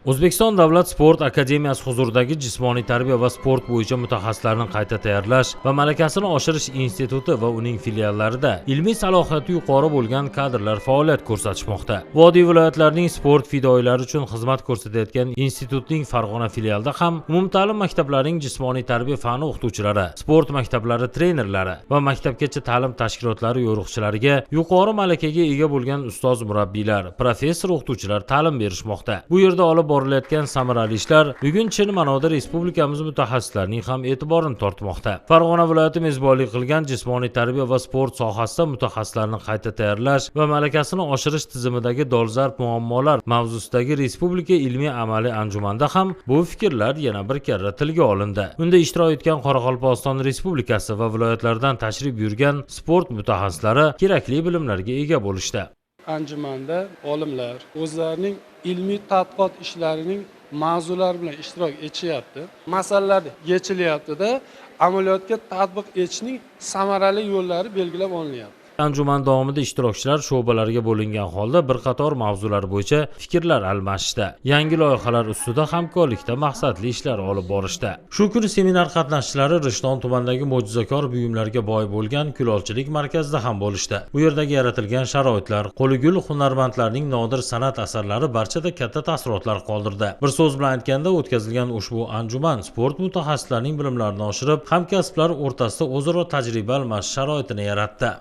O'zbekiston Davlat sport akademiyasi huzuridagi jismoniy tarbiya va sport bo'yicha mutaxassislarni qayta tayyorlash va malakasini oshirish instituti va uning filiallarida ilmiy salohiyati yuqori bo'lgan kadrlar faoliyat ko'rsatishmoqda. Vodiy viloyatlarining sport fidoyilari uchun xizmat ko'rsatayotgan institutning Farg'ona filialida ham umumta'lim maktablarining jismoniy tarbiya fani o'qituvchilari, sport maktablari trenerlari va maktabgacha ta'lim tashkilotlari yo'riqchilariga yuqori malakaga ega bo'lgan ustoz murabbiylar, professor o'qituvchilar ta'lim berishmoqda. Bu yerda olib borilayotgan samarali ishlar bugun chin ma'noda respublikamiz mutaxassislarining ham e'tiborini tortmoqda. Farg'ona viloyati mezbonlik qilgan jismoniy tarbiya va sport sohasida mutaxassislarni qayta tayyorlash va malakasini oshirish tizimidagi dolzarb muammolar mavzusidagi respublika ilmiy amaliy anjumanda ham bu fikrlar yana bir karra tilga olindi. Unda ishtirok etgan Qoraqalpog'iston Respublikasi va viloyatlardan tashrif buyurgan sport mutaxassislari kerakli bilimlarga ega bo'lishdi. Anjumanda olimlar o'zlarining ilmiy tadqiqot ishlarining mavzulari bilan ishtirok etishyapti. Masalalar yechilyapti-da, amaliyotga tatbiq etishning samarali yo'llari belgilab olinyapti. Anjuman davomida ishtirokchilar sho'balarga bo'lingan holda bir qator mavzular bo'yicha fikrlar almashishdi. Yangi loyihalar ustida hamkorlikda maqsadli ishlar olib borishdi. Shu kuni seminar qatnashchilari Rishton tumanidagi mo'jizakor buyumlarga boy bo'lgan kulolchilik markazida ham bo'lishdi. Bu yerdagi yaratilgan sharoitlar, qo'ligul hunarmandlarning nodir san'at asarlari barchada katta taassurotlar qoldirdi. Bir so'z bilan aytganda, o'tkazilgan ushbu anjuman sport mutaxassislarining bilimlarini oshirib, hamkasblar o'rtasida o'zaro tajriba almashish sharoitini yaratdi.